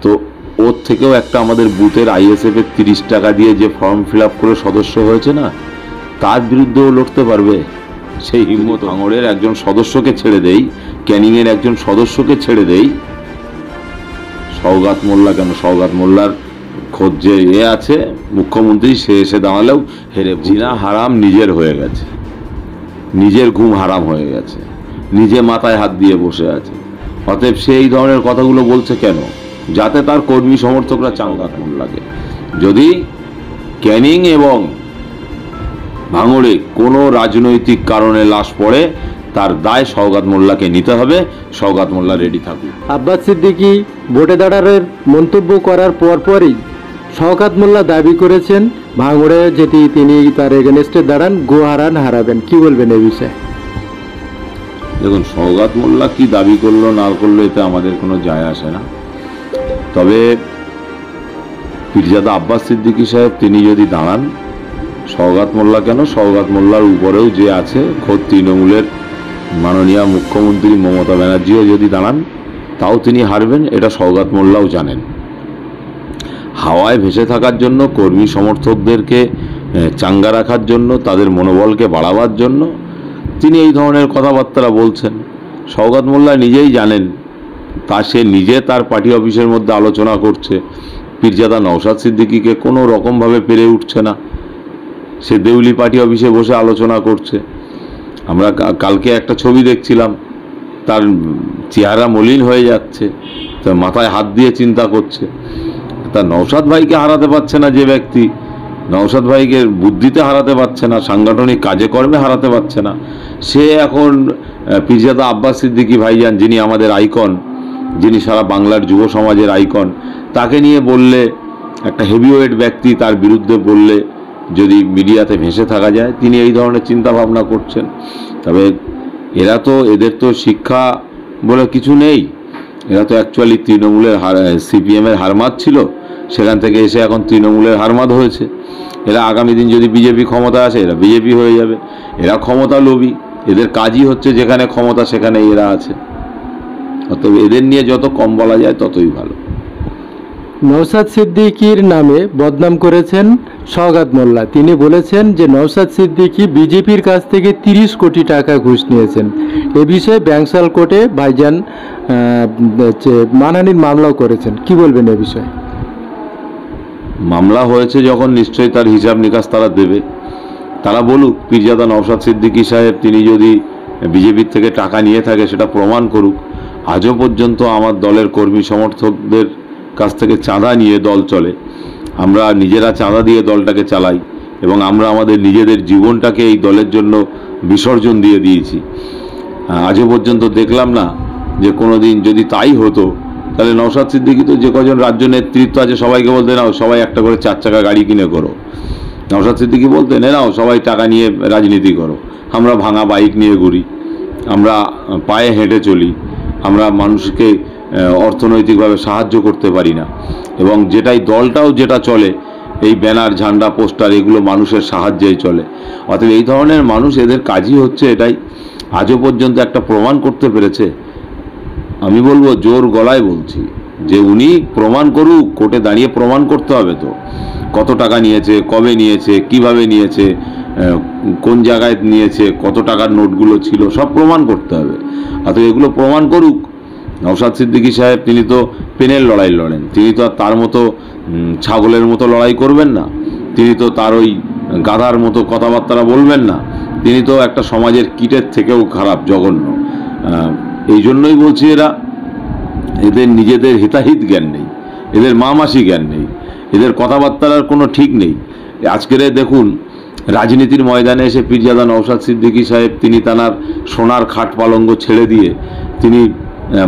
তো ওর থেকেও একটা আমাদের বুথের আইএসএফ এর 30 টাকা দিয়ে যে ফর্ম ফিল আপ করে সদস্য হয়েছে না, তার বিরুদ্ধেও লড়তে পারবে। সেই হিম্মত ভাঙড়ের একজন সদস্যকে ছেড়ে দেই, ক্যানিংয়ের একজন সদস্যকে ছেড়ে দেই, সওগাত মোল্লা কেন, সওগাত মোল্লার খোঁজ যে আছে মুখ্যমন্ত্রী, সে এসে দাঁড়ালেও হেরে। জিনা হারাম নিজের হয়ে গেছে, নিজের ঘুম হারাম হয়ে গেছে, নিজে মাথায় হাত দিয়ে বসে আছে। অতএব সে এই ধরনের কথাগুলো বলছে কেন? যাতে তার কর্মী সমর্থকরা চাঙ্গা লাগে। যদি ক্যানিং এবং ভাঙড়ে কোনো রাজনৈতিক কারণে লাশ পড়ে, তার দায় সওগাত মোল্লাকে নিতে হবে। সওগাত মোল্লা রেডি থাকুক। আব্বাস সিদ্দিকী ভোটে দাঁড়ানোর মন্তব্য করার পরপরই সওগাত মোল্লা দাবি করেছেন ভাঙড়ে যেটি তিনি তার এগেনস্টে দাঁড়ান হারাবেন। কি বলবেন এই বিষয়ে? দেখুন, সওগাত মোল্লা কি দাবি করলো না করলো এতে আমাদের কোনো যায় আসে না। তবে পীরজাদা আব্বাস সিদ্দিকী সাহেব তিনি যদি দাঁড়ান, সওগাত মোল্লা কেন, সওগাত মোল্লার উপরেও যে আছে খোদ তৃণমূলের মাননীয় মুখ্যমন্ত্রী মমতা ব্যানার্জিও যদি দাঁড়ান, তাও তিনি হারবেন, এটা সওগাত মোল্লাও জানেন। হাওয়ায় ভেসে থাকার জন্য, কর্মী সমর্থকদেরকে চাঙ্গা রাখার জন্য, তাদের মনোবলকে বাড়াবার জন্য তিনি এই ধরনের কথাবার্তা বলছেন। সওগাত মোল্লা নিজেই জানেন, সে নিজে তার পার্টি অফিসের মধ্যে আলোচনা করছে, পীরজাদা নওশাদ সিদ্দিকীকে কোনো রকমভাবে পেরে উঠছে না। সে দেউলি পার্টি অফিসে বসে আলোচনা করছে। আমরা কালকে একটা ছবি দেখছিলাম, তার চেহারা মলিন হয়ে যাচ্ছে, তার মাথায় হাত দিয়ে চিন্তা করছে। তার নওশাদ ভাইকে হারাতে পারছে না যে ব্যক্তি, নওশাদ ভাইকে বুদ্ধিতে হারাতে পারছে না, সাংগঠনিক কাজে কর্মে হারাতে পারছে না, সে এখন পীরজাদা আব্বাস সিদ্দিকী ভাইজান, যিনি আমাদের আইকন, যিনি সারা বাংলার যুব সমাজের আইকন, তাকে নিয়ে বললে, একটা হেভিওয়েট ব্যক্তি তার বিরুদ্ধে বললে যদি মিডিয়াতে ভেসে থাকা যায়, তিনি এই ধরনের চিন্তা ভাবনা করছেন। তবে এদের তো শিক্ষা বলে কিছু নেই। এরা তো অ্যাকচুয়ালি তৃণমূলের সিপিএমের হারমাদ ছিল, সেখান থেকে এসে এখন তৃণমূলের হারমাদ হয়েছে। এরা আগামী দিন যদি বিজেপি ক্ষমতা আসে, এরা বিজেপি হয়ে যাবে। এরা ক্ষমতা লোভী, এদের কাজই হচ্ছে যেখানে ক্ষমতা সেখানে এরা আছে। অতএব এদের নিয়ে যত কম বলা যায় ততই ভালো। নওশাদ সিদ্দিকীর নামে বদনাম করেছেন সওগাত মোল্লা। তিনি বলেছেন যে নওশাদ সিদ্দিকী বিজেপির কাছ থেকে 30 কোটি টাকা ঘুষ নিয়েছেন। এ বিষয়ে ব্যাংসাল কোর্টে ভাইজান মানহানির মামলাও করেছেন। কি বলবেন এ বিষয়ে? মামলা হয়েছে যখন, নিশ্চয়ই তার হিসাব নিকাশ তারা দেবে। তারা বলুক, পীরজাদা নওশাদ সিদ্দিকী সাহেব তিনি যদি বিজেপির থেকে টাকা নিয়ে থাকে সেটা প্রমাণ করুক। আজও পর্যন্ত আমার দলের কর্মী সমর্থকদের কাছ থেকে চাঁদা নিয়ে দল চলে। আমরা নিজেরা চাঁদা দিয়ে দলটাকে চালাই এবং আমরা আমাদের নিজেদের জীবনটাকে এই দলের জন্য বিসর্জন দিয়ে দিয়েছি। আজও পর্যন্ত দেখলাম না যে কোনো দিন যদি তাই হতো, তাহলে নওশাদ সিদ্দিকী তো যে কজন রাজ্য নেতৃত্ব আছে সবাইকে বলতে, নাও সবাই একটা করে 4 চাকা গাড়ি কিনে করো। নওশাদ সিদ্দিকী বলতে, নাও সবাই টাকা নিয়ে রাজনীতি করো, আমরা ভাঙা বাইক নিয়ে ঘুরি, আমরা পায়ে হেঁটে চলি, আমরা মানুষকে অর্থনৈতিকভাবে সাহায্য করতে পারি না। এবং দলটাও যেটা চলে, এই ব্যানার, ঝান্ডা, পোস্টার, এগুলো মানুষের সাহায্যেই চলে। অতএব এই ধরনের মানুষ, এদের কাজই হচ্ছে এটাই। আজও পর্যন্ত একটা প্রমাণ করতে পেরেছে? আমি বলবো, জোর গলায় বলছি যে উনি প্রমাণ করুক, কোর্টে দাঁড়িয়ে প্রমাণ করতে হবে তো কত টাকা নিয়েছে, কবে নিয়েছে, কিভাবে নিয়েছে, কোন জায়গায় নিয়েছে, কত টাকার নোটগুলো ছিল, সব প্রমাণ করতে হবে। অতএব এগুলো প্রমাণ করুক। নওশাদ সিদ্দিকী সাহেব তিনি তো পেনের লড়াই লড়েন, তিনি তো আর তার মতো ছাগলের মতো লড়াই করবেন না, তিনি তো তার ওই গাধার মতো কথাবার্তা বলবেন না, তিনি তো একটা সমাজের কীটের থেকেও খারাপ, জঘন্য। এই জন্যই বলছি, এদের নিজেদের হিতাহিত জ্ঞান নেই, এদের মামাসি জ্ঞান নেই, এদের কথাবার্তার কোনো ঠিক নেই। আজকের দেখুন, রাজনীতির ময়দানে এসে পীরজাদা নওশাদ সিদ্দিকী সাহেব তিনি তার সোনার খাট পালঙ্গ ছেড়ে দিয়ে তিনি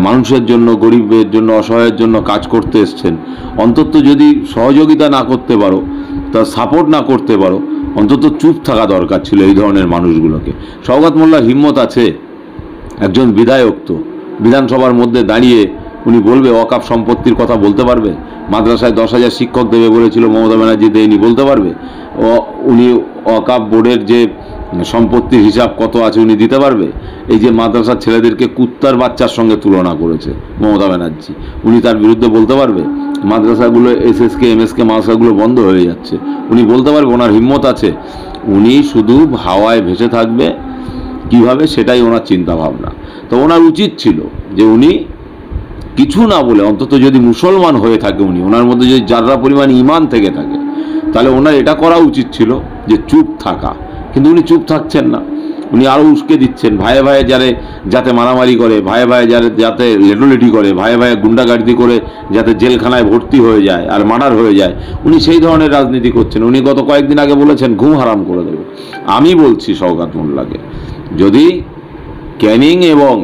মানুষের জন্য, গরিবের জন্য, অসহায়ের জন্য কাজ করতে এসছেন। অন্তত যদি সহযোগিতা না করতে পারো, তার সাপোর্ট না করতে পারো, অন্তত চুপ থাকা দরকার ছিল এই ধরনের মানুষগুলোকে। সওগাত মোল্লার হিম্মত আছে, একজন বিধায়ক, তো বিধানসভার মধ্যে দাঁড়িয়ে উনি বলবে ওয়াকফ সম্পত্তির কথা বলতে পারবে? মাদ্রাসায় 10,000 শিক্ষক দেবে বলেছিল মমতা ব্যানার্জি, দেয়নি, বলতে পারবে? উনি ওয়াকফ বোর্ডের যে সম্পত্তির হিসাব কত আছে উনি দিতে পারবে? এই যে মাদ্রাসার ছেলেদেরকে কুত্তার বাচ্চার সঙ্গে তুলনা করেছে মমতা ব্যানার্জি, উনি তার বিরুদ্ধে বলতে পারবে? মাদ্রাসাগুলো এসএসকে এমএসকে মাদ্রাসাগুলো বন্ধ হয়ে যাচ্ছে, উনি বলতে পারবে, ওনার হিম্মত আছে। উনি শুধু হাওয়ায় ভেসে থাকবে কিভাবে, সেটাই ওনার চিন্তা ভাবনা। তো ওনার উচিত ছিল যে উনি কিছু না বলে, অন্তত যদি মুসলমান হয়ে থাকে উনি, ওনার মধ্যে যদি যারা পরিমাণ ঈমান থেকে থাকে, তাহলে ওনার এটা করা উচিত ছিল যে চুপ থাকা। কিন্তু উনি চুপ থাকছেন না, উনি আরও উস্কে দিচ্ছেন। ভাইয়ে ভাইয়ে যাতে মারামারি করে, ভাইয়ে ভাইয়ে যাতে লেটোলেটি করে, ভাইয়ে ভাইয়ে গুন্ডাগার্দি করে যাতে জেলখানায় ভর্তি হয়ে যায় আর মার্ডার হয়ে যায়, উনি সেই ধরনের রাজনীতি করছেন। উনি গত কয়েকদিন আগে বলেছেন ঘুম হারাম করে দেবে। আমি বলছি শওকত মোল্লাকে, যদি ক্যানিং এবং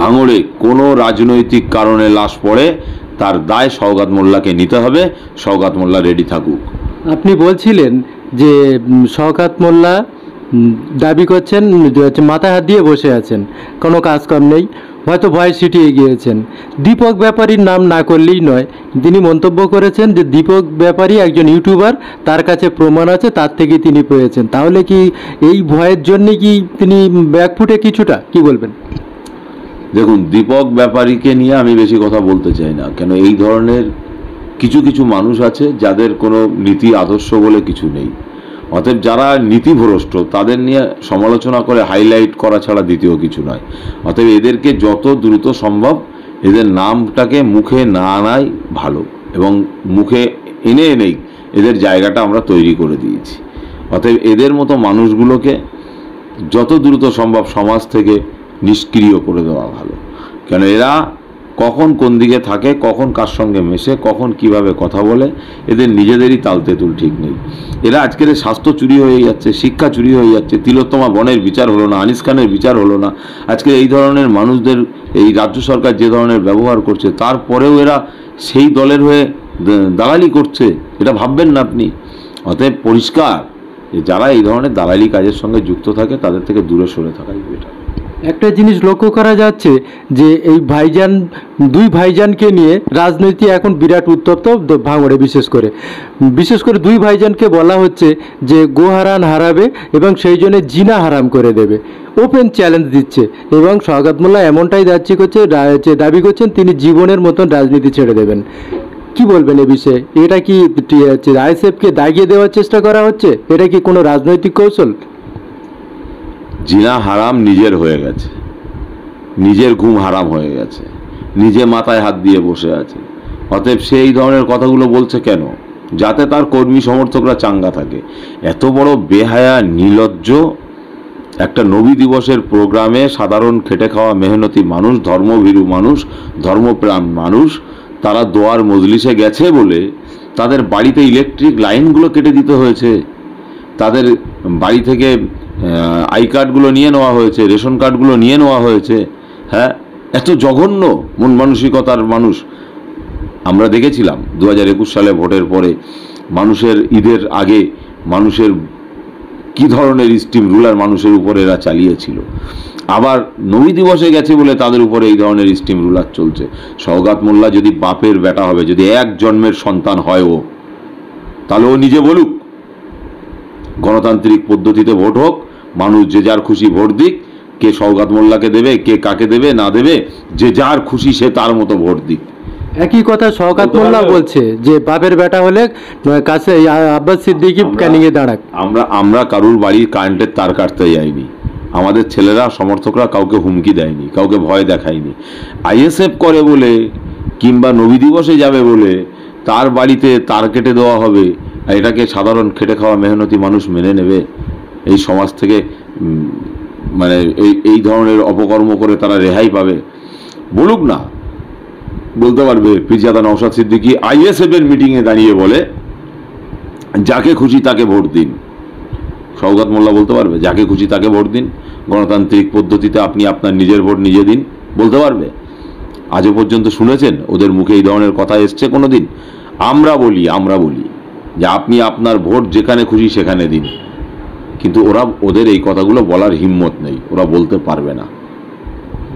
ভাঙড়ে কোনো রাজনৈতিক কারণে লাশ পড়ে, তার দায় শওকত মোল্লাকে নিতে হবে। শওকত মোল্লা রেডি থাকুক। আপনি বলছিলেন যে শওকত মোল্লা দাবি করছেন যে মাথায় হাত দিয়ে বসে আছেন, কোনো কাজকাম নেই, হয়তো ভয় ছিটিয়ে গিয়েছেন। দীপক ব্যাপারীর নাম না করলেই নয়, তিনি মন্তব্য করেছেন যে দীপক ব্যাপারী একজন ইউটিউবার, তার কাছে প্রমাণ আছে, তার থেকে তিনি পেয়েছেন। তাহলে কি এই ভয়ের জন্যে কি তিনি ব্যাকফুটে কিছুটা, কি বলবেন? দেখুন, দীপক ব্যাপারীকে নিয়ে আমি বেশি কথা বলতে চাই না, কেন এই ধরনের কিছু কিছু মানুষ আছে যাদের কোনো নীতি আদর্শ বলে কিছু নেই। অতএব যারা নীতিভ্রষ্ট তাদের নিয়ে সমালোচনা করে হাইলাইট করা ছাড়া দ্বিতীয় কিছু নয়। অতএব এদেরকে যত দ্রুত সম্ভব এদের নামটাকে মুখে না আনাই ভালো, এবং মুখে এনেই এদের জায়গাটা আমরা তৈরি করে দিয়েছি। অতএব এদের মতো মানুষগুলোকে যত দ্রুত সম্ভব সমাজ থেকে নিষ্ক্রিয় করে দেওয়া ভালো, কেন এরা কখন কোন দিকে থাকে, কখন কার সঙ্গে মেশে, কখন কিভাবে কথা বলে, এদের নিজেদেরই তালতেতুল ঠিক নেই। এরা আজকের স্বাস্থ্য চুরি হয়ে যাচ্ছে, শিক্ষা চুরি হয়ে যাচ্ছে, তিলোত্তমা বনের বিচার হলো না, আনিস খানের বিচার হলো না। আজকে এই ধরনের মানুষদের এই রাজ্য সরকার যে ধরনের ব্যবহার করছে, তারপরেও এরা সেই দলের হয়ে দালালি করছে, এটা ভাববেন না আপনি। অতএব পরিষ্কার যে যারা এই ধরনের দালালি কাজের সঙ্গে যুক্ত থাকে তাদের থেকে দূরে সরে থাকাই বেটার। একটা জিনিস লক্ষ্য করা যাচ্ছে যে এই ভাইজান, দুই ভাইজানকে নিয়ে রাজনীতি এখন বিরাট উত্তপ্ত ভাঙড়ে। বিশেষ করে দুই ভাইজানকে বলা হচ্ছে যে গোহারান হারাবে এবং সেই জন্য জিনা হারাম করে দেবে, ওপেন চ্যালেঞ্জ দিচ্ছে। এবং শওকত মোল্লা এমনটাই দাবি করছেন তিনি জীবনের মতন রাজনীতি ছেড়ে দেবেন। কি বলবেন এ বিষয়ে? এটা কি আইএসএফকে দাগিয়ে দেওয়ার চেষ্টা করা হচ্ছে? এটা কি কোনো রাজনৈতিক কৌশল? জিনা হারাম নিজের হয়ে গেছে, নিজের ঘুম হারাম হয়ে গেছে, নিজে মাথায় হাত দিয়ে বসে আছে। অতএব সে এই ধরনের কথাগুলো বলছে কেন? যাতে তার কর্মী সমর্থকরা চাঙ্গা থাকে। এত বড় বেহায়া নির্লজ্জ একটা নবী দিবসের প্রোগ্রামে সাধারণ খেটে খাওয়া মেহনতি মানুষ, ধর্মভীরু মানুষ, ধর্মপ্রাণ মানুষ, তারা দোয়ার মজলিসে গেছে বলে তাদের বাড়িতে ইলেকট্রিক লাইনগুলো কেটে দিতে হয়েছে, তাদের বাড়ি থেকে আই কার্ডগুলো নিয়ে নেওয়া হয়েছে, রেশন কার্ডগুলো নিয়ে নেওয়া হয়েছে। হ্যাঁ, এত জঘন্য মন মানসিকতার মানুষ আমরা দেখেছিলাম 2021 সালে ভোটের পরে। মানুষের ঈদের আগে মানুষের কি ধরনের স্টিম রুলার মানুষের উপরে এরা চালিয়েছিল। আবার নবী দিবসে গেছে বলে তাদের উপরে এই ধরনের স্টিম রুলার চলছে। শওকত মোল্লা যদি বাপের বেটা হবে, যদি এক জন্মের সন্তান হয় ও, তাহলে ও নিজে বলুক গণতান্ত্রিক পদ্ধতিতে ভোট হোক, মানুষ যে যার খুশি ভোট দিক, কে শওকত মোল্লাকে দেবে, কে কাকে দেবে না দেবে, যে যার খুশি সে তার মতো ভোট দিক। একই কথা শওকত মোল্লা বলছে যে বাপের বেটা হলে কাছে আব্বাস সিদ্দিকী ক্যানিংয়ে দাঁড়াক। আমরা কারুর বাড়ির কারেন্টের তার কাটতে যাইনি, আমাদের ছেলেরা সমর্থকরা কাউকে হুমকি দেয়নি, কাউকে ভয় দেখায়নি। আইএসএফ করে বলে কিংবা নবী দিবসে যাবে বলে তার বাড়িতে তার কেটে দেওয়া হবে, আর এটাকে সাধারণ খেটে খাওয়া মেহনতি মানুষ মেনে নেবে? এই সমাজ থেকে মানে এই ধরনের অপকর্ম করে তারা রেহাই পাবে? বলুক না, বলতে পারবে পীরজাদা নওশাদ সিদ্দিকী আইএসএফ এর মিটিংয়ে দাঁড়িয়ে বলে যাকে খুশি তাকে ভোট দিন। শওকত মোল্লা বলতে পারবে যাকে খুশি তাকে ভোট দিন, গণতান্ত্রিক পদ্ধতিতে আপনি আপনার নিজের ভোট নিজে দিন? বলতে পারবে? আজও পর্যন্ত শুনেছেন ওদের মুখে এই ধরনের কথা এসছে কোনো দিন? আমরা বলি যে আপনি আপনার ভোট যেখানে খুশি সেখানে দিন, কিন্তু ওদের এই কথাগুলো বলার হিম্মত নেই, ওরা বলতে পারবে না।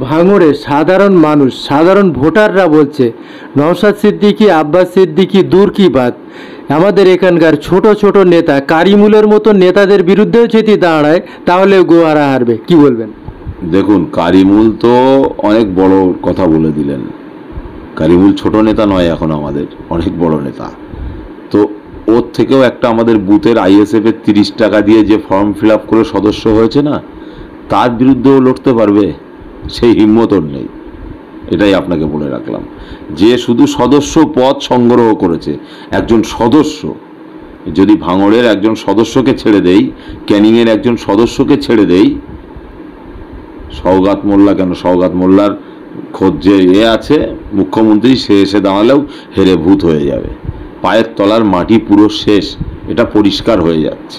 ভাঙড়ে সাধারণ মানুষ, সাধারণ ভোটাররা বলছে নওশাদ সিদ্দিকী, আব্বাস সিদ্দিকী দূর কি বাত, আমাদের এখানকার ছোট ছোট নেতা কারিমুলের মতো নেতাদের বিরুদ্ধেও যদি দাঁড়ায় তাহলে গোহারা হারবে। কি বলবেন? দেখুন, কারিমুল তো অনেক বড় কথা বলে দিলেন। কারিমুল ছোট নেতা নয়, এখন আমাদের অনেক বড় নেতা। তো ওর থেকেও একটা আমাদের বুথের আইএসএফের 30 টাকা দিয়ে যে ফর্ম ফিল আপ করে সদস্য হয়েছে না, তার বিরুদ্ধেও লড়তে পারবে, সেই হিম্মত ওর নেই। এটাই আপনাকে বলে রাখলাম, যে শুধু সদস্য পদ সংগ্রহ করেছে, একজন সদস্য। যদি ভাঙড়ের একজন সদস্যকে ছেড়ে দেই, ক্যানিংয়ের একজন সদস্যকে ছেড়ে দেই, সওগাত মোল্লা কেন, সওগাত মোল্লার খোঁজ যে আছে মুখ্যমন্ত্রী, সে এসে দাঁড়ালেও হেরে ভূত হয়ে যাবে। পায়ের তলার মাটি পুরো শেষ, এটা পরিষ্কার হয়ে যাচ্ছে।